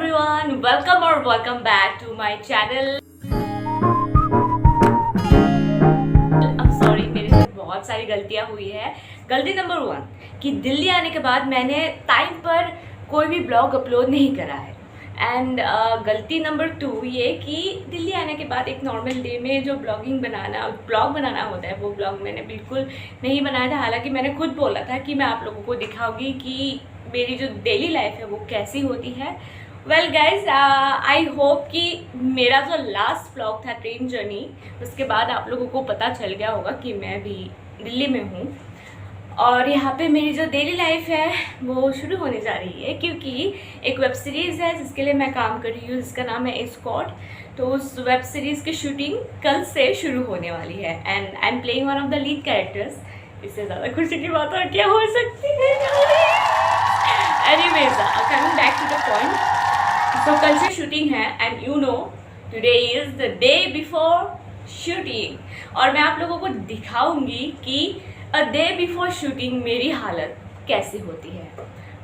everyone, welcome back to my channel. I'm sorry, मेरे से बहुत सारी गलतियाँ हुई है। गलती नंबर 1 कि दिल्ली आने के बाद मैंने टाइम पर कोई भी ब्लॉग अपलोड नहीं करा है। एंड गलती नंबर 2 ये कि दिल्ली आने के बाद एक नॉर्मल डे में जो ब्लॉग बनाना होता है वो ब्लॉग मैंने बिल्कुल नहीं बनाया था। हालांकि मैंने खुद बोला था कि मैं आप लोगों को दिखाऊंगी कि मेरी जो डेली लाइफ है वो कैसी होती है। वेल गाइज, आई होप कि मेरा जो लास्ट व्लॉग था ट्रेन जर्नी, उसके बाद आप लोगों को पता चल गया होगा कि मैं भी दिल्ली में हूँ और यहाँ पे मेरी जो डेली लाइफ है वो शुरू होने जा रही है, क्योंकि एक वेब सीरीज़ है जिसके लिए मैं काम कर रही हूँ, जिसका नाम है एस्कॉर्ट। तो उस वेब सीरीज़ की शूटिंग कल से शुरू होने वाली है and I am playing one of the lead characters. इससे ज़्यादा खुशी की बात और क्या हो सकती है। Anyways, coming back to the point, तो कल से शूटिंग है and you know today is the day before shooting और मैं आप लोगों को दिखाऊंगी कि अ डे बिफोर शूटिंग मेरी हालत कैसी होती है।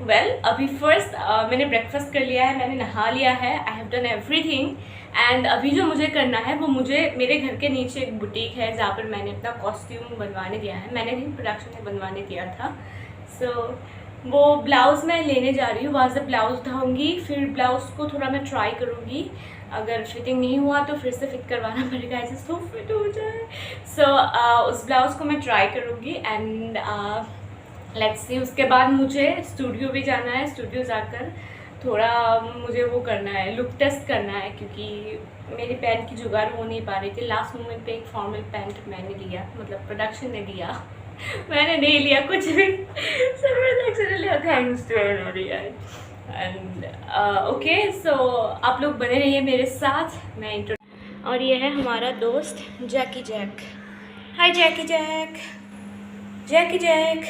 वेल, अभी फर्स्ट मैंने ब्रेकफास्ट कर लिया है, मैंने नहा लिया है, I have done everything and अभी जो मुझे करना है वो मुझे मेरे घर के नीचे एक बुटीक है जहाँ पर मैंने अपना कॉस्ट्यूम बनवाने दिया है। मैंने भी प्रोडक्शन में बनवाने दिया था। सो वो ब्लाउज़ मैं लेने जा रही हूँ, वहाँ से ब्लाउज़ उठाऊँगी, फिर ब्लाउज़ को थोड़ा मैं ट्राई करूँगी। अगर फिटिंग नहीं हुआ तो फिर से फिट करवाना पड़ेगा, ऐसे तो फिट हो जाए। सो उस ब्लाउज़ को मैं ट्राई करूँगी एंड लेट्स सी। उसके बाद मुझे स्टूडियो भी जाना है। स्टूडियो जाकर थोड़ा मुझे वो करना है, लुक टेस्ट करना है, क्योंकि मेरी पैंट की जुगाड़ हो नहीं पा रही थी। लास्ट मोमेंट पे एक फॉर्मल पैंट मैंने लिया, मतलब प्रोडक्शन ने दिया मैंने नहीं लिया कुछ भी, सब प्रोडक्शन ने लिया। Thanks to everybody and okay. So आप लोग बने रहिए मेरे साथ। मैं और ये है हमारा दोस्त जैकी जैक। हाय जैकी जैक, जैकी जैक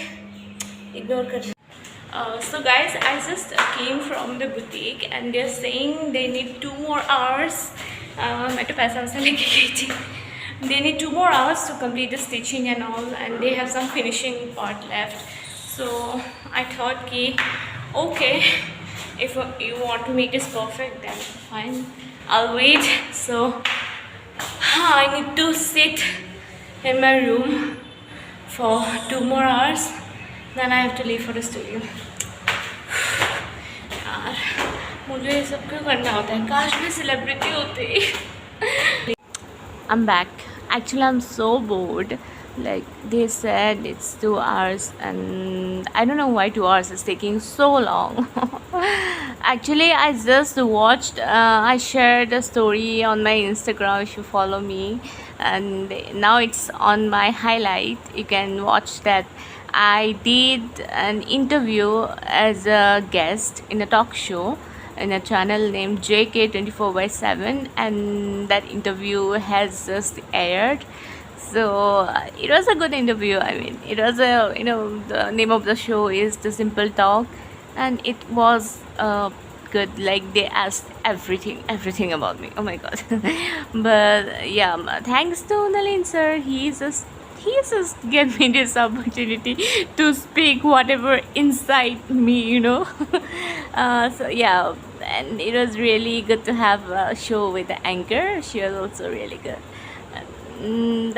इग्नोर कर। So guys, I just came from the boutique and they're saying they need 2 more hours. मैं तो पैसा वैसा लेके गई थी। They need 2 more hours to complete the stitching and all, and they have some finishing part left. So I thought कि okay, if you want to make this perfect then fine, I'll wait. So I need to sit in my room for 2 more hours, then I have to leave for the studio. यार मुझे ये सब क्यों करना होता है, काश मैं सेलिब्रिटी होती। I'm back. Actually, I'm so bored. Like they said, it's 2 hours, and I don't know why 2 hours is taking so long. Actually, I just watched. I shared a story on my Instagram. If you follow me, and now it's on my highlight. You can watch that. I did an interview as a guest in a talk show in a channel named JK24/7, and that interview has just aired. So it was a good interview. I mean, it was the name of the show is The Simple Talk, and it was good. Like they asked everything about me. Oh my god. But yeah, thanks to Nalin sir. He just gave me this opportunity to speak whatever inside me, you know. So yeah, and it was really good to have a show with the anchor. She was also really good.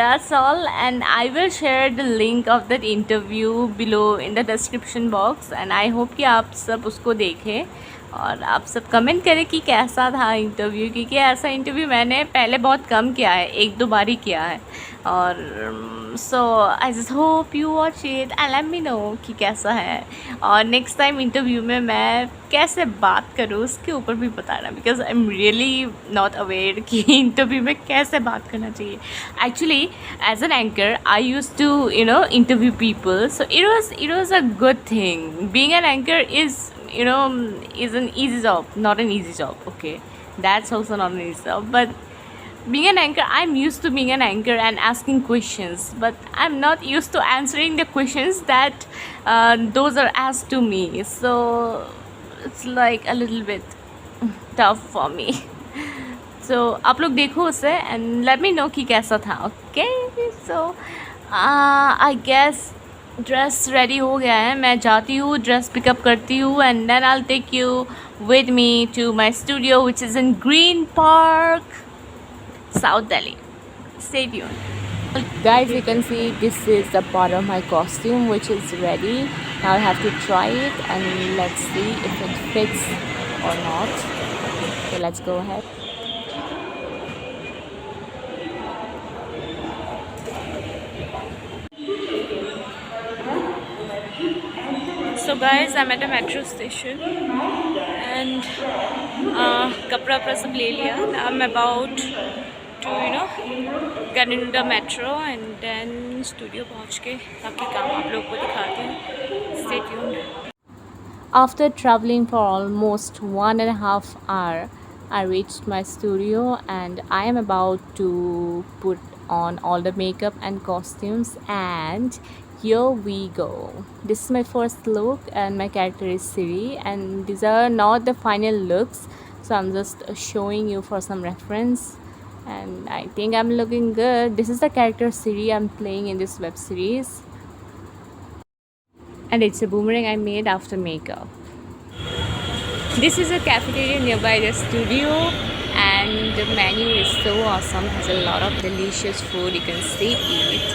That's all, and I will share the link of that interview below in the description box, and I hope कि आप सब उसको देखें और आप सब comment करें कि कैसा था इंटरव्यू, क्योंकि ऐसा इंटरव्यू मैंने पहले बहुत कम किया है, 1-2 बार ही किया है। और so I just hope you watch it and let me know कि कैसा है, और नेक्स्ट टाइम इंटरव्यू में मैं कैसे बात करूँ उसके ऊपर भी बताना, because I am really not aware कि इंटरव्यू में कैसे बात करना चाहिए। Actually as an anchor I use to interview people, so it was a good thing. Being an anchor is an easy job, not an easy job. Okay, that's also not an easy job, but being an anchor, I'm used to being an anchor and asking questions, but I'm not used to answering the questions that those are asked to me, so it's like a little bit tough for me. So आप लोग देखो उसे and let me know कि कैसा था. Okay, so I guess dress ready हो गया है, मैं जाती हूँ, ड्रेस पिकअप करती हूँ and then I will take you with me to my studio which is in Green Park, South Delhi. Stay tuned. Guys, you can see this is the part of my costume which is ready. Now I have to try it and let's see if it fits or not. So let's go ahead. So guys, I'm at a metro station and कपड़ा वपड़ा सब ले लिया. I'm about to get into the metro and then studio पहुँच के बाकी काम आप लोगों को दिखाती हूँ. Stay tuned. After traveling for almost 1.5 hours, I reached my studio and I am about to put on all the makeup and costumes, and here we go. This is my first look and my character is Siri, and these are not the final looks, so I'm just showing you for some reference, and I think I'm looking good. This is the character Siri I'm playing in this web series, and it's a boomerang I made after makeup. This is a cafeteria nearby the studio and the menu is so awesome, has a lot of delicious food you can still eat.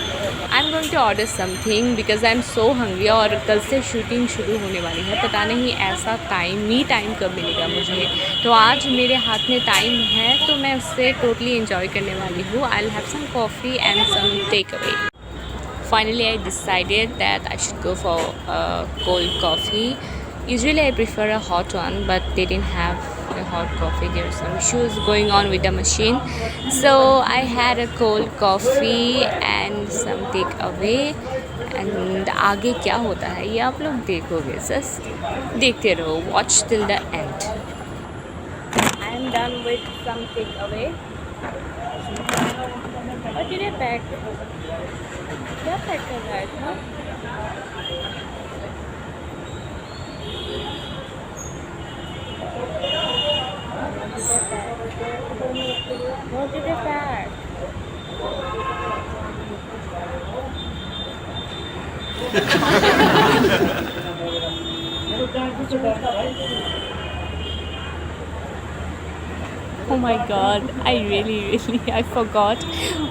I'm going to order something because I'm so hungry और कल से shooting शुरू होने वाली है. पता नहीं ऐसा मी टाइम कब मिलेगा मुझे, तो आज मेरे हाथ में टाइम है तो मैं उससे टोटली एंजॉय करने वाली हूँ. I'll have some coffee and some takeaway. Finally, I decided that I should go for a cold coffee. Usually I prefer a hot one, but they didn't have a hot coffee. There were some issues going on with the machine. So I had a cold coffee and some takeaway. And आगे क्या होता है ये आप लोग देखोगे, just देखते रहो. Watch till the end. I am done with some takeaway. What did I pack? क्या पैक कर रहा है था? What did I pack? Oh my god, I forgot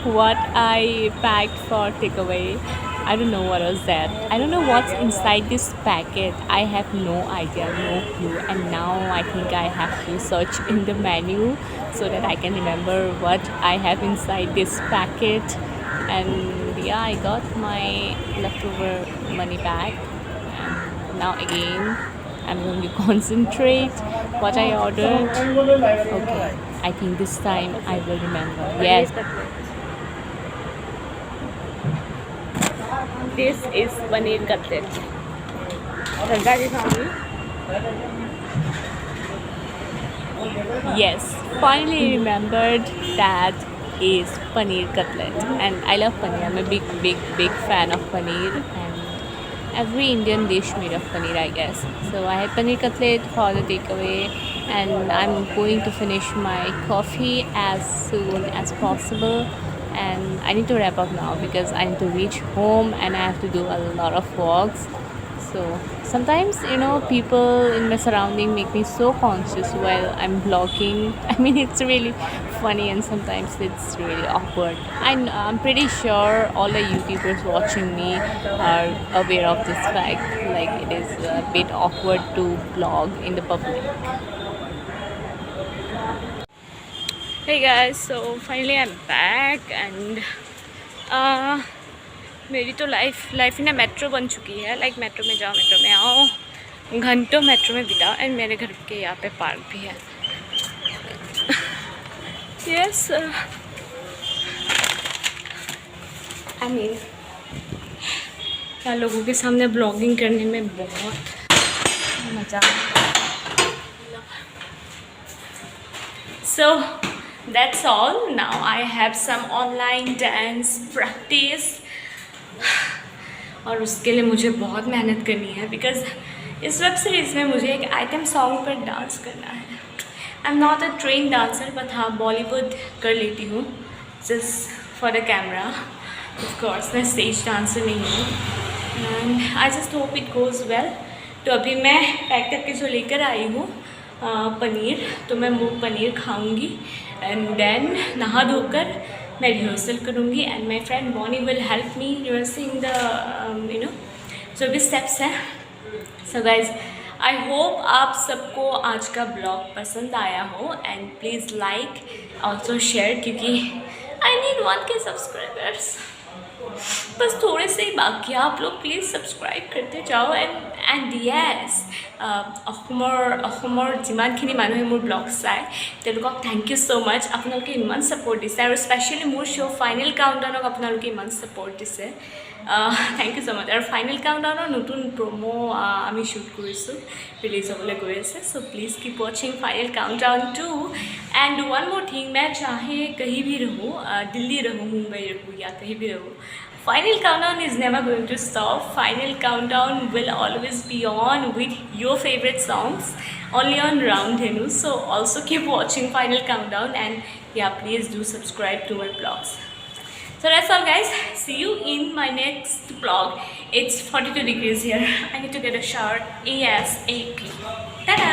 what I packed for takeaway. I don't know what was that. I don't know what's inside this packet. I have no idea, no clue. And now I think I have to search in the menu so that I can remember what I have inside this packet. And yeah, I got my leftover money back. And now again, I'm going to concentrate what I ordered. Okay, I think this time I will remember. Yes. This is paneer cutlet. Yes, finally remembered that is paneer cutlet, and I love paneer. I'm a big fan of paneer, and every Indian dish made of paneer, I guess. So I had paneer cutlet for the takeaway, and I'm going to finish my coffee as soon as possible. And I need to wrap up now because I need to reach home and I have to do a lot of walks. So sometimes people in my surrounding make me so conscious while I'm vlogging. I mean, it's really funny and sometimes it's really awkward. I'm pretty sure all the YouTubers watching me are aware of this fact. Like, it is a bit awkward to vlog in the public. Hey guys, so finally I'm back and मेरी तो life ना metro बन चुकी है. Like metro में जाओ, metro में आओ, घंटों मेट्रो में बिताओ. एंड मेरे घर के यहाँ पे पार्क भी है. यस, आई मीन क्या लोगों के सामने ब्लॉगिंग करने में बहुत मज़ा आता है. So that's all. Now I have some online dance practice और उसके लिए मुझे बहुत मेहनत करनी है बिकॉज़ इस वेब सीरीज़ में मुझे एक आइटम सॉन्ग पर डांस करना है. I am not a train dancer, but हाँ, बॉलीवुड कर लेती हूँ just for the camera. Of course मैं स्टेज डांसर नहीं हूँ. And I just hope it goes well. तो अभी मैं पैक करके जो लेकर आई हूँ पनीर, तो मैं वो पनीर खाऊंगी एंड देन नहा धोकर मैं रिहर्सल करूँगी and my friend Bonnie will help me rehearsing the जो भी स्टेप्स हैं। सो गाइज, आई होप आप सबको आज का ब्लॉग पसंद आया हो and please like also share, क्योंकि आई नीड 1K सब्सक्राइबर्स, बस थोड़े से ही बाकी, आप लोग प्लीज़ सब्सक्राइब करते जाओ। एंड येस, অসমৰ যিমানখিনি মানুহে মোৰ ব্লগ চায় তেওঁলোকক থেংক ইউ ছ' মাছ। আপোনালোকে ইমান ছাপোৰ্ট দিছে আৰু স্পেচিয়েলি মোৰ শ্ব' ফাইনেল কাউণ্টডাউনক আপোনালোকে ইমান ছাপোৰ্ট দিছে, থেংক ইউ ছ' মাছ। আৰু ফাইনেল কাউণ্টডাউনৰ নতুন প্ৰম' আমি শ্বুট কৰিছোঁ, ৰিলিজ হ'বলৈ গৈ আছে। So' please keep watching final countdown two. And one more thing, मैं चाहे कहीं भी रहूँ, दिल्ली रहूँ, मुंबई रहूँ या कहीं भी रहूँ, Final countdown is never going to stop. Final countdown will always be on with your favorite songs only on Round Henu. So also keep watching Final Countdown and yeah, please do subscribe to my vlogs. So that's all guys. See you in my next vlog. It's 42 degrees here. I need to get a shower ASAP. Ta-da!